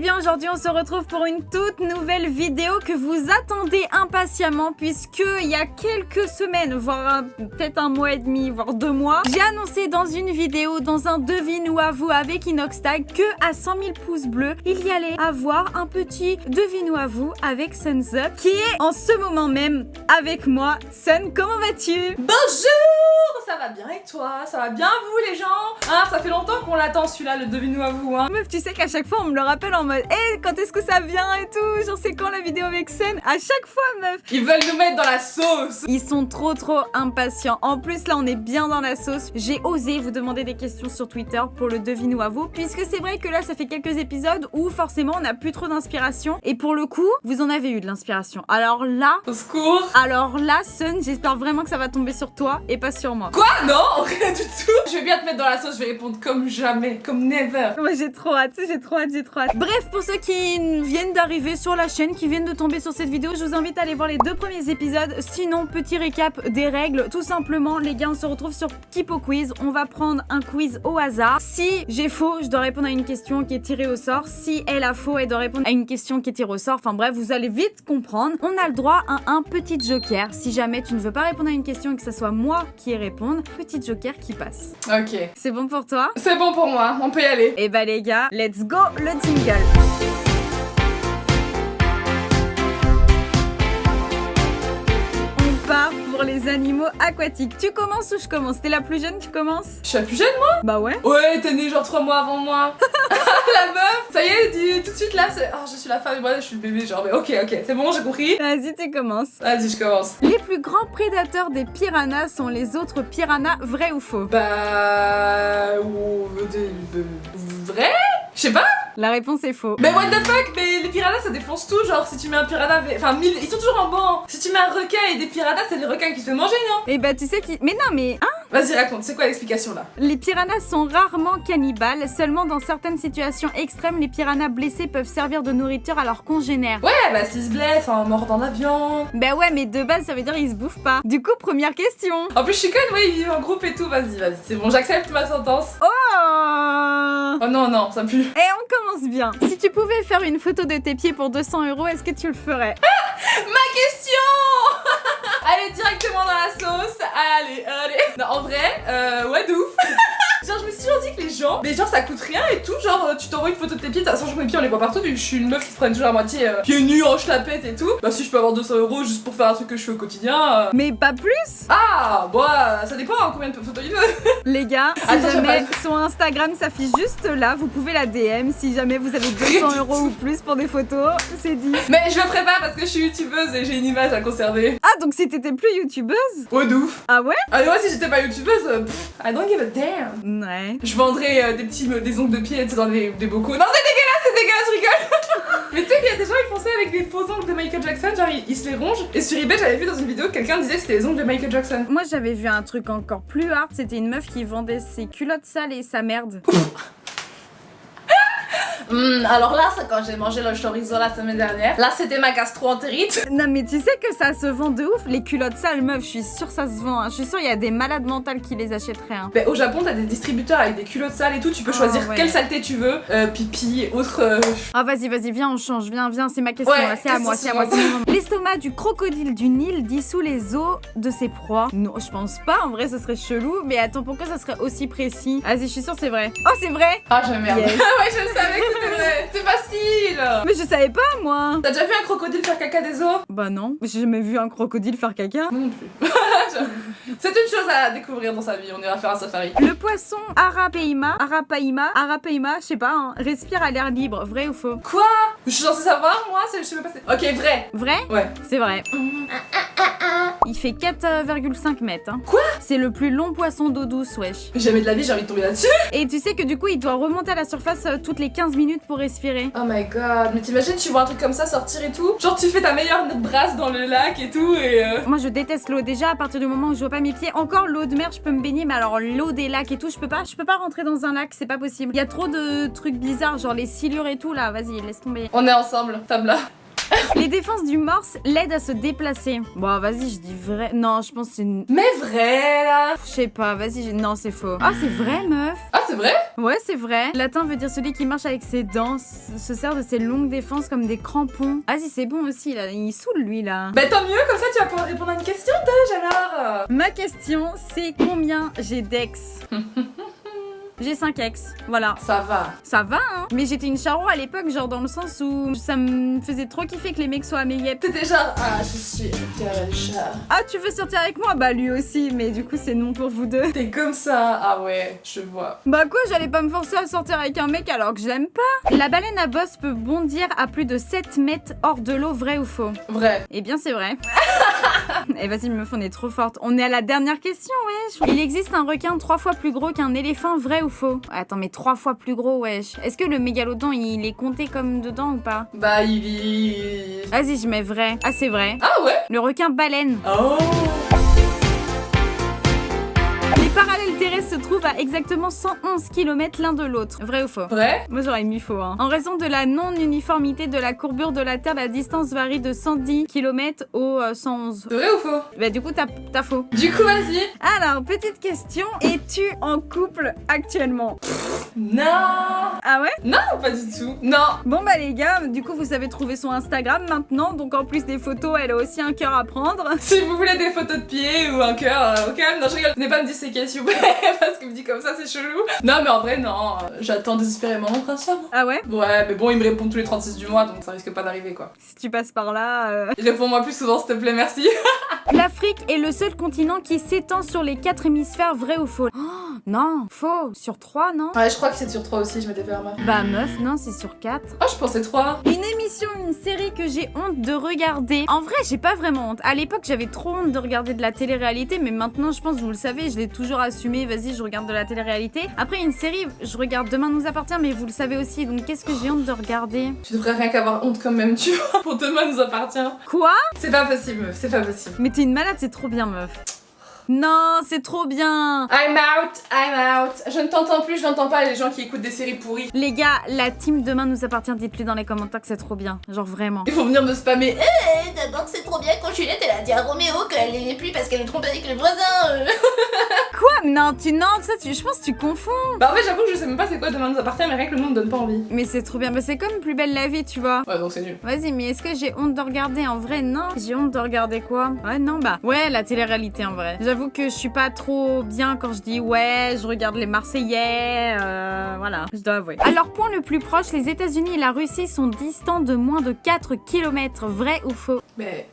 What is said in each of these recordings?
bien aujourd'hui on se retrouve pour une toute nouvelle vidéo que vous attendez impatiemment, puisque il y a quelques semaines, voire peut-être un mois et demi, voire 2 mois, j'ai annoncé dans une vidéo, dans un devine ou avoue avec Inoxtag, que à 100 000 pouces bleus, il y allait avoir un petit devine ou avoue avec Sun's Up, qui est en ce moment même avec moi. Sun, comment vas-tu? Bonjour, ça va bien et toi? Ça va bien vous les gens? Ah, ça fait longtemps qu'on l'attend celui-là, le devine ou avoue hein. Meuf, tu sais qu'à chaque fois on me le rappelle en mode hey, quand est-ce que ça vient et tout, genre c'est quand la vidéo avec Sun? À chaque fois meuf. Ils veulent nous mettre dans la sauce. Ils sont trop impatients. En plus là on est bien dans la sauce. J'ai osé vous demander des questions sur Twitter pour le devine ou avoue, puisque c'est vrai que là ça fait quelques épisodes où forcément on n'a plus trop d'inspiration, et pour le coup vous en avez eu de l'inspiration. Alors là Au secours. Sun, j'espère vraiment que ça va tomber sur toi et pas sur moi. Quoi? Non, rien du tout. Je vais bien te mettre dans la sauce, je vais répondre comme jamais, comme never. Moi j'ai trop hâte, j'ai trop hâte. Bref, pour ceux qui viennent d'arriver sur la chaîne, qui viennent de tomber sur cette vidéo, je vous invite à aller voir les 2 premiers épisodes. Sinon, petit récap des règles. Tout simplement, les gars, on se retrouve sur Kipo Quiz. On va prendre un quiz au hasard. Si j'ai faux, je dois répondre à une question qui est tirée au sort. Si elle a faux, elle doit répondre à une question qui est tirée au sort. Enfin bref, vous allez vite comprendre. On a le droit à un petit joker. Si jamais tu ne veux pas répondre à une question et que ce soit moi qui y réponde, petit joker qui passe. Ok. C'est bon pour toi? C'est bon pour moi, on peut y aller. Et bah les gars, let's go le jingle. On part pour les animaux aquatiques. Tu commences ou je commence? T'es la plus jeune, tu commences? Je suis la plus jeune moi? Bah ouais. Ouais, t'es née genre 3 mois avant moi. La meuf. Ça y est, dis tout de suite là, c'est... Oh, je suis la femme et moi je suis le bébé genre, mais ok, c'est bon, j'ai compris. Vas-y, tu commences. Vas-y, je commence. Les plus grands prédateurs des piranhas sont les autres piranhas, vrai ou faux? Bah... Vrai? Je sais pas. La réponse est faux. Mais what the fuck? Mais les piranhas ça défonce tout, genre si tu mets un piranha... Enfin, ils sont toujours en banc. Si tu mets un requin et des piranhas, c'est les requins qui se font manger, non? Et bah tu sais qui... Mais non mais... Hein? Vas-y, raconte, c'est quoi l'explication là? Les piranhas sont rarement cannibales, seulement dans certaines situations extrêmes, les piranhas blessés peuvent servir de nourriture à leurs congénères. Ouais, bah s'ils se blessent en mordant la viande. Bah ouais, mais de base ça veut dire ils se bouffent pas. Du coup, première question. En plus je suis conne, ouais, ils vivent en groupe et tout, vas-y, c'est bon, j'accepte ma sentence. Oh non, ça pue. Et on commence bien. Si tu pouvais faire une photo de tes pieds pour 200 €, est-ce que tu le ferais? Ma question. Allez, directement dans la sauce. Allez. Non, en vrai, ouais, de ouf. Genre, je me suis toujours dit que les gens, mais genre, ça coûte rien et tout. Genre, tu t'envoies une photo de tes pieds. De toute façon, mes pieds, on les voit partout. Vu que je suis une meuf qui se prenne toujours à moitié pieds nus, en chlapette et tout. Bah, si je peux avoir 200 € juste pour faire un truc que je fais au quotidien. Mais pas plus. Ah, bon, ça dépend hein, combien de photos il veut. Les gars, si Attends, jamais son Instagram s'affiche juste là, vous pouvez la DM si jamais vous avez 200 € ou plus pour des photos, c'est dit. Mais je le ferai pas parce que je suis youtubeuse et j'ai une image à conserver. Ah, donc si t'étais plus youtubeuse? Ouais, de ouf. Ah ouais? Ah, ouais, si j'étais pas youtubeuse, I don't give a damn. Ouais. Je vendrais des ongles de pied, tu sais, dans des bocaux. Non, c'est dégueulasse, je rigole. Mais tu sais qu'il y a des gens, ils font ça avec des faux ongles de Michael Jackson, genre ils se les rongent. Et sur eBay, j'avais vu dans une vidéo que quelqu'un disait que c'était les ongles de Michael Jackson. Moi j'avais vu un truc encore plus hard, c'était une meuf qui vendait ses culottes sales et sa merde. Alors là, c'est quand j'ai mangé le chorizo la semaine dernière. Là, c'était ma gastro-entérite. Non mais tu sais que ça se vend de ouf, les culottes sales meuf, je suis sûre ça se vend, hein. Je suis sûre il y a des malades mentales qui les achèteraient hein. Bah, au Japon, t'as des distributeurs avec des culottes sales et tout, tu peux choisir ouais. quelle saleté tu veux, pipi, autre... Ah vas-y, viens, on change, viens, c'est ma question, Ouais, là, c'est à moi. L'estomac du crocodile du Nil dissout les os de ses proies. Non, je pense pas, en vrai ça serait chelou, mais attends, pourquoi ça serait aussi précis? Vas-y, je suis sûre c'est vrai. Oh, c'est vrai! Ah, je merde. Yes. Ouais, je savais que c'était vrai. C'est facile. Mais je savais pas, moi! T'as déjà vu un crocodile faire caca des os? Bah non, j'ai jamais vu un crocodile faire caca. Non plus. C'est une chose à découvrir dans sa vie, on ira faire un safari. Le poisson arapaima, je sais pas, hein, respire à l'air libre, vrai ou faux? Quoi? Je suis censée savoir, moi? Je sais même pas. Ok, vrai. Vrai? Ouais. C'est vrai. Il fait 4,5 mètres. Hein. Quoi? C'est le plus long poisson d'eau douce, wesh. Jamais de la vie, j'ai envie de tomber là-dessus. Et tu sais que du coup, il doit remonter à la surface toutes les 15 minutes pour respirer. Oh my god, mais t'imagines, tu vois un truc comme ça sortir et tout? Genre, tu fais ta meilleure brasse dans le lac et tout, et Moi, je déteste l'eau. Déjà, à partir du moment où je vois pas mes pieds, encore l'eau de mer, je peux me baigner, mais alors l'eau des lacs et tout, je peux pas rentrer dans un lac, c'est pas possible. Il y a trop de trucs bizarres, genre les silures et tout là, vas-y, laisse tomber. on est ensemble, table là. Les défenses du morse l'aident à se déplacer. Bon, vas-y, je dis vrai. Non, je pense que c'est une... Mais vrai, là. Je sais pas, vas-y, non, c'est faux. Ah, c'est vrai, meuf. Ah, c'est vrai? Ouais, c'est vrai. Latin veut dire celui qui marche avec ses dents, se sert de ses longues défenses comme des crampons. Vas-y, c'est bon aussi, là. Il saoule, lui, là. Bah tant mieux, comme ça tu vas pouvoir répondre à une question, Tej, alors. Ma question, c'est combien j'ai d'ex? J'ai 5 ex, voilà. Ça va. Ça va, hein. Mais j'étais une charo à l'époque, genre dans le sens où ça me faisait trop kiffer que les mecs soient à mes yep. T'étais genre, ah, je suis chat. Ah, tu veux sortir avec moi? Bah lui aussi, mais du coup c'est non pour vous deux. T'es comme ça. Ah ouais, je vois. Bah quoi, j'allais pas me forcer à sortir avec un mec alors que je l'aime pas. La baleine à bosse peut bondir à plus de 7 mètres hors de l'eau, vrai ou faux? Vrai. Eh bien c'est vrai. Eh vas-y meuf, on est trop forte. On est à la dernière question, wesh. Il existe un requin 3 fois plus gros qu'un éléphant, vrai ou faux? Attends, mais 3 fois plus gros, wesh. Est-ce que le mégalodon, il est compté comme dedans ou pas? Bah il... Vas-y, je mets vrai. Ah, c'est vrai. Ah ouais. Le requin baleine. Oh. Les parallèles terrestres se trouvent à exactement 111 km l'un de l'autre. Vrai ou faux? Vrai. Moi j'aurais mis faux, hein. En raison de la non-uniformité de la courbure de la Terre, la distance varie de 110 km au 111. Vrai ou faux? Bah du coup t'as faux. Du coup, vas-y. Alors, petite question, es-tu en couple actuellement? Non. Ah ouais? Non, pas du tout. Non. Bon bah les gars, du coup vous savez trouver son Instagram maintenant, donc en plus des photos, elle a aussi un cœur à prendre. Si vous voulez des photos de pied ou un cœur, au calme, non je rigole, venez pas me disséquer s'il vous plaît, parce que me dit comme ça c'est chelou. Non mais en vrai non, j'attends désespérément mon prince charmant. Ah ouais? Ouais mais bon il me répond tous les 36 du mois donc ça risque pas d'arriver quoi. Si tu passes par là... Réponds-moi plus souvent s'il te plaît, merci. L'Afrique est le seul continent qui s'étend sur les 4 hémisphères, vrai ou faux? Oh, non, faux. Sur 3, non? Ouais je crois que c'est sur 3 aussi, je m'étais fait remarquer. Bah meuf, non, c'est sur 4. Oh je pensais 3. Une émission, une série que j'ai honte de regarder. En vrai, j'ai pas vraiment honte. À l'époque, j'avais trop honte de regarder de la télé-réalité, mais maintenant, je pense, vous le savez, je l'ai toujours assumé. Vas-y, je regarde de la télé-réalité. Après, une série, je regarde Demain nous appartient, mais vous le savez aussi. Donc, qu'est-ce que j'ai honte de regarder? Tu devrais rien qu'avoir honte quand même, tu vois, pour Demain nous appartient. Quoi? C'est pas possible meuf, c'est pas possible. Mais t'es une malade, c'est trop bien, meuf. Non, c'est trop bien. I'm out. Je ne t'entends plus, je n'entends pas les gens qui écoutent des séries pourries. Les gars, la team Demain nous appartient, dites-le dans les commentaires que c'est trop bien. Genre vraiment. Ils vont venir me spammer. D'abord que c'est trop bien quand Juliette elle a dit à Roméo qu'elle l'aimait plus parce qu'elle est trompée avec le voisin. Quoi? Non, je pense que tu confonds. Bah en fait j'avoue que je sais même pas c'est quoi Demain nous appartient, mais rien que le nom me donne pas envie. Mais c'est trop bien. Bah, c'est comme Plus belle la vie, tu vois. Ouais donc c'est nul. Vas-y, mais est-ce que j'ai honte de regarder? En vrai, non. J'ai honte de regarder quoi? Ouais, non, bah. Ouais, la télé-réalité en vrai. J'avoue que je suis pas trop bien quand je dis ouais, je regarde les Marseillais. Voilà, je dois avouer. À leur point le plus proche, les États-Unis et la Russie sont distants de moins de 4 km. Vrai ou faux? Mais...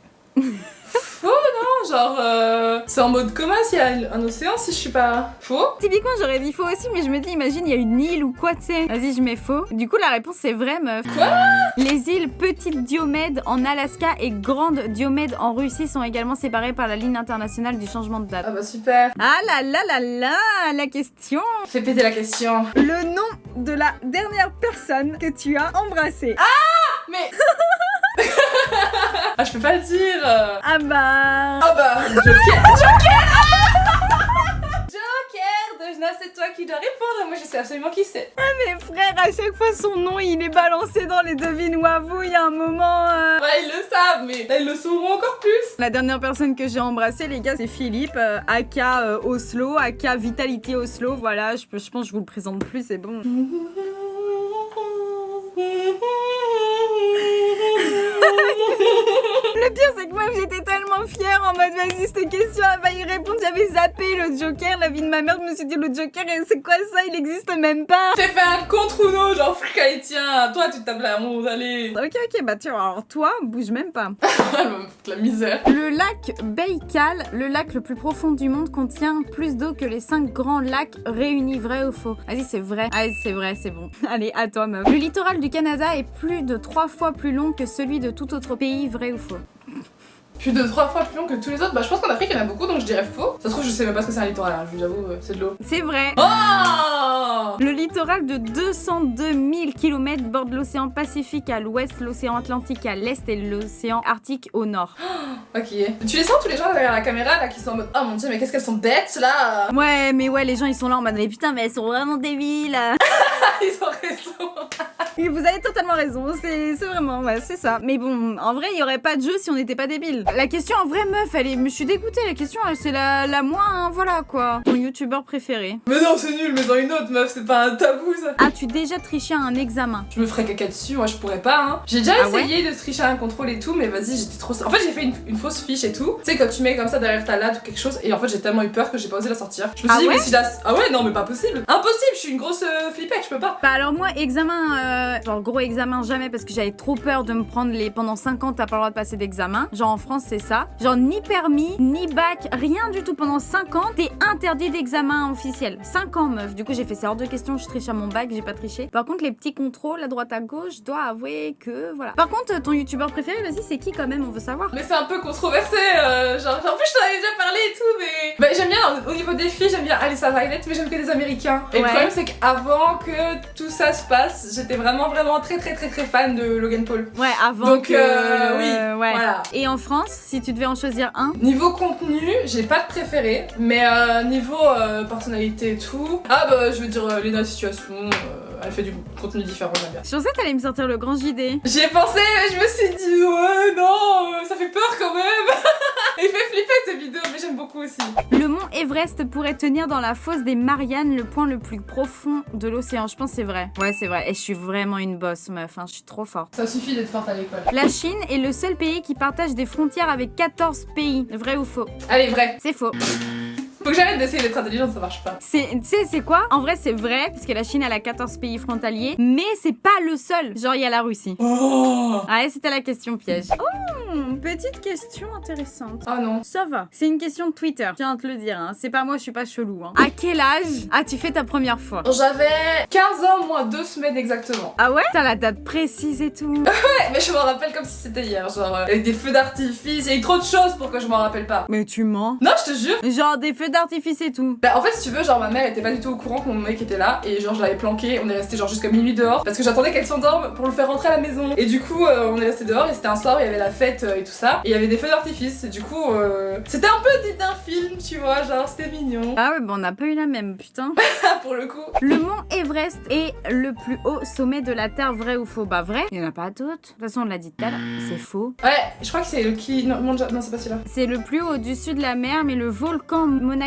Faux non, genre c'est en mode coma s'il y a un océan si je suis pas... Faux? Typiquement, j'aurais dit faux aussi, mais je me dis, imagine, il y a une île ou quoi, tu sais. Vas-y, je mets faux. Du coup, la réponse, c'est vrai, meuf. Quoi? Les îles Petite Diomède en Alaska et Grande Diomède en Russie sont également séparées par la ligne internationale du changement de date. Ah bah super. Ah là là là là, la question. Fais péter la question. Le nom de la dernière personne que tu as embrassée. Mais... ah je peux pas le dire. Ah bah... Ah bah... Joker. Joker de Jna, c'est toi qui dois répondre. Moi je sais absolument qui c'est. Mais frère, à chaque fois son nom il est balancé dans les devines ou avoues, il y a un moment... Ouais ils le savent mais là ils le sauront encore plus. La dernière personne que j'ai embrassée, les gars, c'est Philippe, aka Oslo, aka Vitality Oslo. Voilà, je pense que je vous le présente plus, c'est bon. Le pire, c'est que moi, j'étais tellement fière en mode, vas-y, cette question, elle va y répondre. J'avais zappé le Joker, la vie de ma mère. Je me suis dit, le Joker, c'est quoi ça? Il existe même pas. J'ai fait un contre Uno, genre, allez, tiens, toi, tu tapes la honte, allez. Ok, bah tiens, alors toi, bouge même pas. Elle va me foutre la misère. Le lac Baïkal, le lac le plus profond du monde, contient plus d'eau que les 5 grands lacs réunis. Vrai ou faux? Vas-y, c'est vrai. Allez, c'est vrai, c'est bon. Allez, à toi, meuf. Le littoral du Canada est plus de 3 fois plus long que celui de tout autre pays. Vrai ou faux? Plus de 3 fois plus long que tous les autres. Bah je pense qu'en Afrique il y en a beaucoup donc je dirais faux. Ça se trouve je sais même pas ce que c'est un littoral, hein. Je vous avoue c'est de l'eau. C'est vrai. Oh. Le littoral de 202 000 km borde l'océan Pacifique à l'ouest, l'océan Atlantique à l'est et l'océan Arctique au nord. Ok. Tu les sens tous les gens derrière la caméra là qui sont en mode oh mon dieu mais qu'est-ce qu'elles sont bêtes là. Ouais mais les gens ils sont là en mode mais putain mais elles sont vraiment débiles. Ils ont raison. Et vous avez totalement raison, c'est vraiment, ouais, c'est ça. Mais bon, en vrai, il y aurait pas de jeu si on n'était pas débile. La question, en vrai, meuf, je suis dégoûtée. La question, c'est la moins, voilà, quoi. Ton youtubeur préféré. Mais non, c'est nul, mais dans une autre, meuf, c'est pas un tabou, ça. As-tu déjà triché à un examen? Je me ferais caca dessus, moi je pourrais pas, hein. J'ai déjà essayé de tricher à un contrôle et tout, mais vas-y, j'étais trop... En fait, j'ai fait une fausse fiche et tout. Tu sais, quand tu mets comme ça derrière ta latte ou quelque chose, et en fait, j'ai tellement eu peur que j'ai pas osé la sortir. Je me suis dit, mais si la... Ah ouais, non, mais pas possible. Impossible, je suis une grosse flippette, je peux pas. Bah alors moi, examen, genre gros examen jamais, parce que j'avais trop peur de me prendre les... Pendant 5 ans, t'as pas le droit de passer d'examen. Genre en France, c'est ça. Genre ni permis, ni bac, rien du tout. Pendant 5 ans, t'es interdit d'examen officiel. 5 ans, meuf. Du coup, j'ai fait c'est hors de question, je triche à mon bac, j'ai pas triché. Par contre, les petits contrôles à droite à gauche, je dois avouer que voilà. Par contre, ton youtubeur préféré, vas-y, c'est qui quand même? On veut savoir. Mais c'est un peu controversé, genre... En plus, je t'en avais déjà parlé et tout, mais... Bah, j'aime bien, au niveau des filles, j'aime bien Alyssa Violet, mais j'aime que des Américains. Et le problème, c'est qu'avant que tout ça se passe, j'étais vraiment très fan de Logan Paul. Ouais, avant. Donc, que... oui, ouais. voilà. Et en France, si tu devais en choisir un? Niveau contenu, j'ai pas de préféré, mais niveau personnalité et tout... Ah bah, je veux dire, Lena Situation... Elle fait du contenu différent, j'aime bien. Je pensais que t'allais me sortir le grand JD. J'y ai pensé, mais je me suis dit, ouais, non, ça fait peur quand même. Il fait flipper ces vidéos, mais j'aime beaucoup aussi. Le mont Everest pourrait tenir dans la fosse des Mariannes, le point le plus profond de l'océan. Je pense que c'est vrai. Ouais, c'est vrai. Et je suis vraiment une boss, meuf. Hein. Je suis trop forte. Ça suffit d'être forte à l'école. La Chine est le seul pays qui partage des frontières avec 14 pays. Vrai ou faux? Allez, vrai. C'est faux. Faut que j'arrête d'essayer d'être intelligente, ça marche pas. Tu sais, c'est quoi? En vrai, c'est vrai, parce que la Chine, elle a 14 pays frontaliers, mais c'est pas le seul. Genre, il y a la Russie. Oh. Ouais, c'était la question piège. Oh, petite question intéressante. Oh non. Ça va. C'est une question de Twitter. Je tiens à te le dire, hein. C'est pas moi, je suis pas chelou. Hein. À quel âge as-tu fait ta première fois? J'avais 15 ans, moins 2 semaines exactement. Ah ouais? T'as la date précise et tout. Ouais, mais je m'en rappelle comme si c'était hier. Genre, avec des feux d'artifice, il y a eu trop de choses pour que je m'en rappelle pas. Mais tu mens. Non, je te jure. Genre des feux d'artifice et tout. Bah en fait si tu veux genre ma mère était pas du tout au courant que mon mec était là et genre je l'avais planqué, on est resté genre jusqu'à minuit dehors parce que j'attendais qu'elle s'endorme pour le faire rentrer à la maison et du coup on est resté dehors et c'était un soir où il y avait la fête et tout ça et il y avait des feux d'artifice et du coup c'était un peu dit un film tu vois genre c'était mignon. Ah ouais bah on a pas eu la même putain. Pour le coup. Le mont Everest est le plus haut sommet de la Terre, vrai ou faux? Bah vrai, il y en a pas d'autres. De toute façon on l'a dit tout à l'heure, c'est faux. Ouais je crois que c'est le qui... Non, non c'est pas celui-là. C'est le plus haut au-dessus de la mer mais le volcan Monaki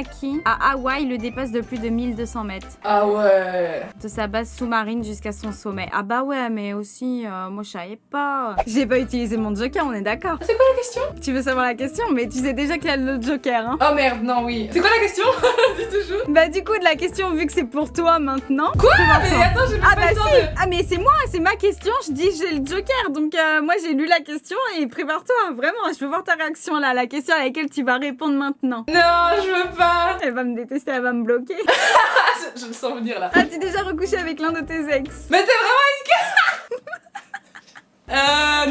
à Hawaï le dépasse de plus de 1200 mètres. Ah ouais. De sa base sous-marine jusqu'à son sommet. Ah bah ouais, mais aussi, moi je savais pas. J'ai pas utilisé mon joker, on est d'accord. C'est quoi la question? Tu veux savoir la question? Mais tu sais déjà qu'il y a le joker, hein. Oh merde, non oui. C'est quoi la question? Dis toujours. Bah du coup, de la question, vu que c'est pour toi maintenant... Quoi? Mais attends, j'ai même Ah pas bah le temps si. de... Ah mais c'est moi, c'est ma question, je dis j'ai le joker. Donc moi j'ai lu la question et prépare-toi. Vraiment, je veux voir ta réaction là. La question à laquelle tu vas répondre maintenant. Non, je veux pas. Elle va me détester, elle va me bloquer. Je le sens venir là. As-tu déjà recouché avec l'un de tes ex? Mais t'es vraiment une...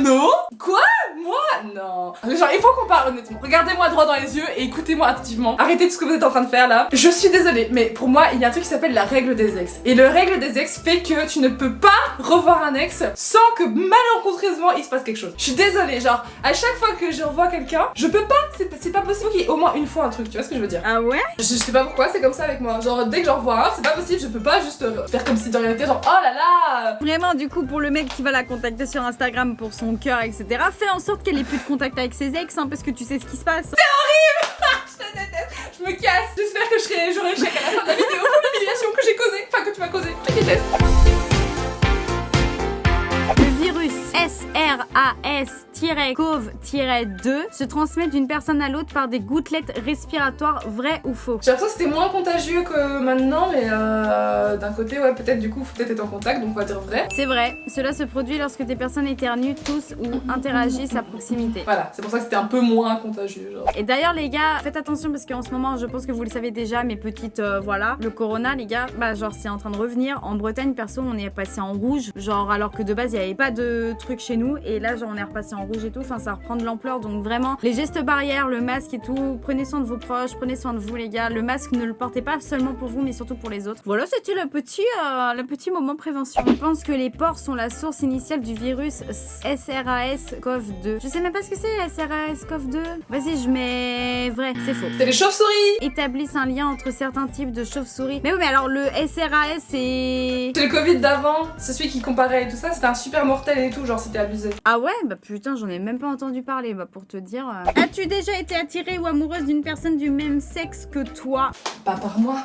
non. Quoi? Moi? Non. Genre, il faut qu'on parle honnêtement. Regardez-moi droit dans les yeux et écoutez-moi attentivement. Arrêtez tout ce que vous êtes en train de faire là. Je suis désolée, mais pour moi, il y a un truc qui s'appelle la règle des ex. Et le règle des ex fait que tu ne peux pas revoir un ex sans que malencontreusement il se passe quelque chose. Je suis désolée, genre, à chaque fois que je revois quelqu'un, je peux pas, c'est pas possible qu'il y ait au moins une fois un truc, tu vois ce que je veux dire? Ah ouais? Je sais pas pourquoi, c'est comme ça avec moi. Genre, dès que j'en revois un, c'est pas possible, je peux pas juste faire comme si de rien n'était, genre, oh là là. Vraiment, du coup, pour le mec qui va la contacter sur Instagram pour son cœur, etc., fais en sorte qu'elle ait plus de contact avec ses ex, hein, parce que tu sais ce qui se passe. C'est horrible. Je te déteste, je me casse. J'espère que j'aurai le chèque à la fin de la vidéo pour l'humiliation que j'ai causée, enfin que tu m'as causée. Je te déteste. Le virus SRAS-CoV-2 se transmet d'une personne à l'autre par des gouttelettes respiratoires, vrai ou faux? J'ai l'impression que c'était moins contagieux que maintenant, mais d'un côté, ouais, peut-être du coup, faut peut-être être en contact, donc on va dire vrai. C'est vrai, cela se produit lorsque des personnes éternuent, toussent ou interagissent à proximité. Voilà, c'est pour ça que c'était un peu moins contagieux, genre. Et d'ailleurs les gars, faites attention parce qu'en ce moment, je pense que vous le savez déjà, mes petites, voilà, le corona les gars, bah genre c'est en train de revenir. En Bretagne, perso, on est passé en rouge, genre alors que de base il n'y avait pas de truc chez nous, et là genre on est repassé en rouge. rouge et tout, enfin ça reprend de l'ampleur, donc vraiment les gestes barrières, le masque et tout, prenez soin de vos proches, prenez soin de vous les gars, le masque ne le portez pas seulement pour vous mais surtout pour les autres. Voilà, c'était le petit moment prévention. Je pense que les pores sont la source initiale du virus SRAS-CoV-2. Je sais même pas ce que c'est SRAS-CoV-2. Vas-y, je mets vrai, c'est faux. C'est les chauves-souris. Établissent un lien entre certains types de chauves-souris. Mais oui, mais alors le SRAS c'est... C'est le Covid d'avant, c'est celui qui comparait et tout ça, c'était un super mortel et tout, genre c'était abusé. Ah ouais? Bah putain, j'en ai même pas entendu parler, bah pour te dire... As-tu déjà été attirée ou amoureuse d'une personne du même sexe que toi? Pas par moi.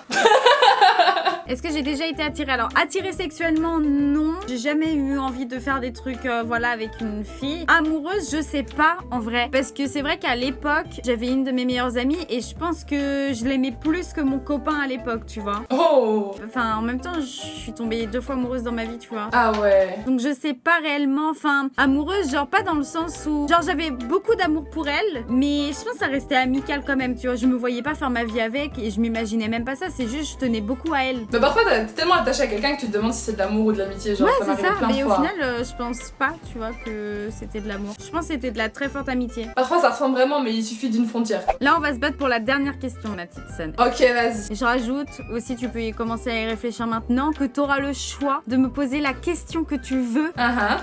Est-ce que j'ai déjà été attirée? Alors, attirée sexuellement, non. J'ai jamais eu envie de faire des trucs, voilà, avec une fille. Amoureuse, je sais pas, en vrai. Parce que c'est vrai qu'à l'époque, j'avais une de mes meilleures amies et je pense que je l'aimais plus que mon copain à l'époque, tu vois. Oh. Enfin, en même temps, je suis tombée 2 fois amoureuse dans ma vie, tu vois. Ah ouais. Donc je sais pas réellement, enfin, amoureuse, genre pas dans le sens où... Genre j'avais beaucoup d'amour pour elle, mais je pense que ça restait amical quand même, tu vois. Je me voyais pas faire ma vie avec et je m'imaginais même pas ça, c'est juste je tenais beaucoup à elle. Mais parfois t'es tellement attaché à quelqu'un que tu te demandes si c'est de l'amour ou de l'amitié, genre Ouais, ça c'est m'arrive ça, plein de mais au fois. final, je pense pas, tu vois, que c'était de l'amour. Je pense que c'était de la très forte amitié. Parfois ça ressemble vraiment, mais il suffit d'une frontière. Là, on va se battre pour la dernière question, ma petite Sun. Ok, vas-y. Je rajoute aussi, tu peux y commencer à y réfléchir maintenant, que t'auras le choix de me poser la question que tu veux,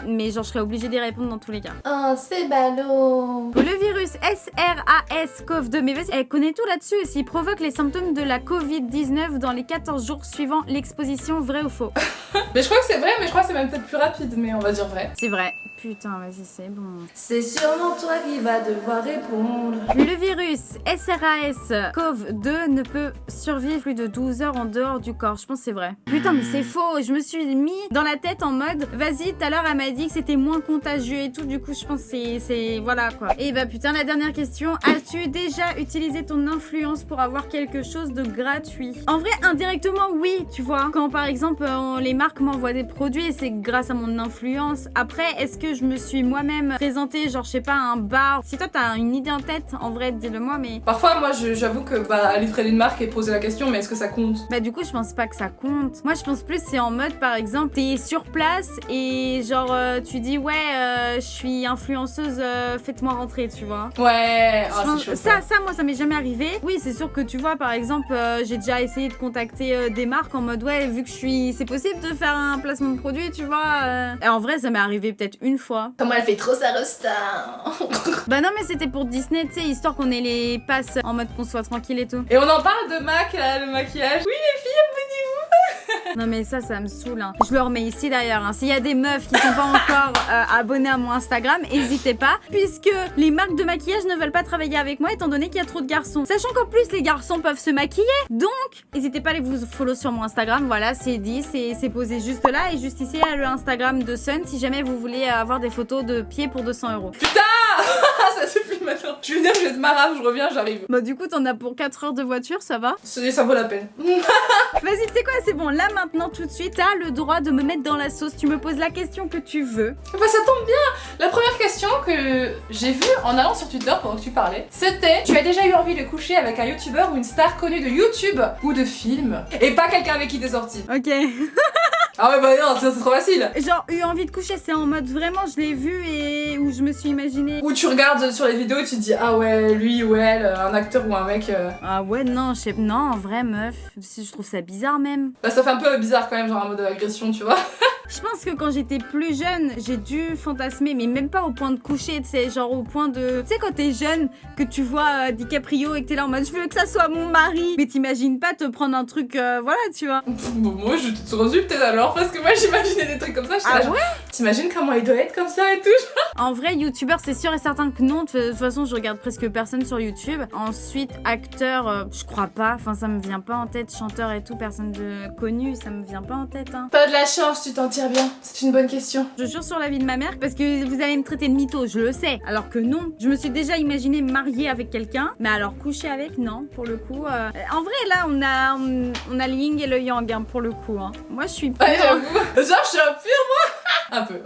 mais genre je serai obligée d'y répondre dans tous les cas. Oh, c'est ballot. Le virus SRAS-CoV-2, mais vas-y, elle connaît tout là-dessus, s'il provoque les symptômes de la Covid-19 dans les 14 jours suivant l'exposition, vrai ou faux? Mais je crois que c'est vrai, mais je crois que c'est même peut-être plus rapide, mais on va dire vrai. C'est vrai. Putain, vas-y, c'est bon. C'est sûrement toi qui vas devoir répondre. Le virus SRAS-CoV-2 ne peut survivre plus de 12 heures en dehors du corps. Je pense que c'est vrai. Putain, mais c'est faux. Je me suis mis dans la tête en mode, vas-y, tout à l'heure, elle m'a dit que c'était moins contagieux et tout. Du coup, je pense que c'est... Voilà, quoi. Et bah, putain, la dernière question. As-tu déjà utilisé ton influence pour avoir quelque chose de gratuit? En vrai, indirectement, oui, tu vois. Quand, par exemple, les marques m'envoient des produits et c'est grâce à mon influence. Après, est-ce que je me suis moi-même présentée, genre, je sais pas, un bar? Si toi, t'as une idée en tête, en vrai, dis-le-moi, mais... Parfois, moi, j'avoue que, aller traiter une marque et poser la question, mais est-ce que ça compte? Bah, du coup, je pense pas que ça compte. Moi, je pense plus, c'est en mode, par exemple, t'es sur place et genre, tu dis, ouais, je suis influenceuse, faites-moi rentrer, tu vois. Ouais, Je pense- ça, moi, ça m'est jamais arrivé. Oui, c'est sûr que tu vois, par exemple, j'ai déjà essayé de contacter des marques en mode, ouais, vu que c'est possible de faire un placement de produit, tu vois. Et en vrai, ça m'est arrivé peut-être une fois. Comment elle fait trop sa resta. Bah non, mais c'était pour Disney, tu sais, histoire qu'on ait les passes en mode qu'on soit tranquille et tout. Et on en parle de MAC, là, le maquillage. Oui, les filles, Non mais ça me saoule, hein. Je le remets ici d'ailleurs, hein. S'il y a des meufs qui sont pas encore abonnées à mon Instagram, n'hésitez pas, puisque les marques de maquillage ne veulent pas travailler avec moi étant donné qu'il y a trop de garçons. Sachant qu'en plus les garçons peuvent se maquiller, donc n'hésitez pas à aller vous follow sur mon Instagram, voilà, c'est dit, c'est posé juste là, et juste ici il y a le Instagram de Sun si jamais vous voulez avoir des photos de pieds pour 200 €. putain. Ça suffit maintenant. Je vais venir, je vais être marave, je reviens, j'arrive. Bah du coup t'en as pour 4 heures de voiture, ça va? Ça vaut la peine. Vas-y, tu sais quoi, c'est bon, là maintenant tout de suite, t'as le droit de me mettre dans la sauce, tu me poses la question que tu veux. Bah ça tombe bien. La première question que j'ai vue en allant sur Twitter pendant que tu parlais, c'était: tu as déjà eu envie de coucher avec un youtubeur ou une star connue de YouTube ou de film? Et pas quelqu'un avec qui t'es sorti. Ok. Ah ouais, bah non, c'est trop facile. Genre, eu envie de coucher, c'est en mode vraiment, je l'ai vu et où je me suis imaginé. Ou tu regardes sur les vidéos et tu te dis, ah ouais, lui ou elle, un acteur ou un mec. Ah ouais, non, non, en vrai, meuf, je trouve ça bizarre même. Bah ça fait un peu bizarre quand même, genre un mode agression, tu vois. Je pense que quand j'étais plus jeune, j'ai dû fantasmer, mais même pas au point de coucher, tu sais, genre au point de... Tu sais, quand t'es jeune, que tu vois DiCaprio et que t'es là en mode, je veux que ça soit mon mari, mais t'imagines pas te prendre un truc, voilà, tu vois. Bon, moi je te rendu peut-être alors, parce que moi j'imaginais des trucs comme ça. Ah là, ouais? T'imagines comment il doit être comme ça et tout? En vrai, youtubeur, c'est sûr et certain que non. De toute façon, je regarde presque personne sur YouTube. Ensuite, acteur, je crois pas. Enfin, ça me vient pas en tête. Chanteur et tout, personne de connu, ça me vient pas en tête. Hein. Pas de la chance, tu t'en tires bien. C'est une bonne question. Je jure sur la vie de ma mère, parce que vous allez me traiter de mytho, je le sais. Alors que non, je me suis déjà imaginé mariée avec quelqu'un, mais alors coucher avec, non, pour le coup. En vrai, là, on a le yin et le yang, hein, pour le coup. Hein. Moi, je suis pure. Ouais, j'avoue. Genre, je suis un pur moi. Un peu.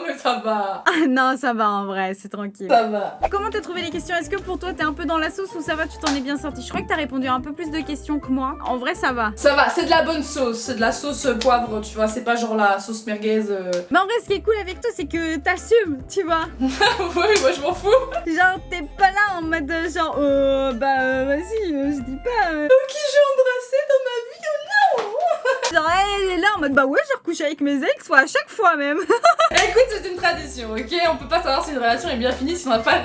Mais ça va. Ah non, ça va en vrai, c'est tranquille. Ça va. Comment t'as trouvé les questions? Est-ce que pour toi t'es un peu dans la sauce ou ça va, tu t'en es bien sorti? Je crois que t'as répondu à un peu plus de questions que moi. En vrai, ça va. Ça va, c'est de la bonne sauce, c'est de la sauce poivre, tu vois, c'est pas genre la sauce merguez. Mais en vrai, ce qui est cool avec toi, c'est que t'assumes, tu vois. Oui, moi je m'en fous. Genre, t'es pas là en mode genre, vas-y, je dis pas. Qui j'ai embrassé dans ma vie? Genre, elle est là en mode, bah ouais, j'ai recouché avec mes ex, soit à chaque fois même. Écoute, c'est une tradition, ok? On peut pas savoir si une relation est bien finie si on n'a pas.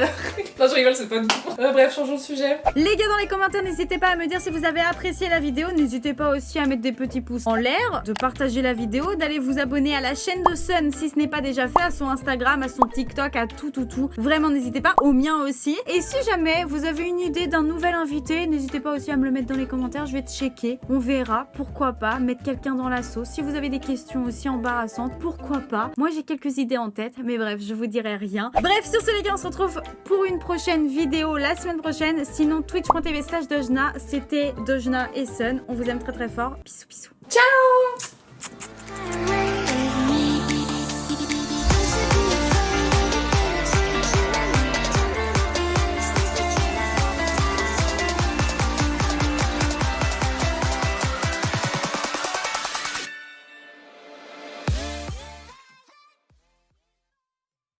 Non, je rigole, c'est pas du tout. Bref, changeons de sujet. Les gars, dans les commentaires, n'hésitez pas à me dire si vous avez apprécié la vidéo. N'hésitez pas aussi à mettre des petits pouces en l'air, de partager la vidéo, d'aller vous abonner à la chaîne de Sun si ce n'est pas déjà fait, à son Instagram, à son TikTok, à tout. Vraiment, n'hésitez pas, au mien aussi. Et si jamais vous avez une idée d'un nouvel invité, n'hésitez pas aussi à me le mettre dans les commentaires, je vais checker. On verra, pourquoi pas, mettre quelqu'un dans la sauce. Si vous avez des questions aussi embarrassantes, pourquoi pas. Moi, j'ai quelques idées en tête, mais bref, je vous dirai rien. Bref, sur ce les gars, on se retrouve pour une prochaine vidéo la semaine prochaine. Sinon, twitch.tv/Dojna, c'était Dojna et Sun. On vous aime très fort. Bisous, bisous. Ciao!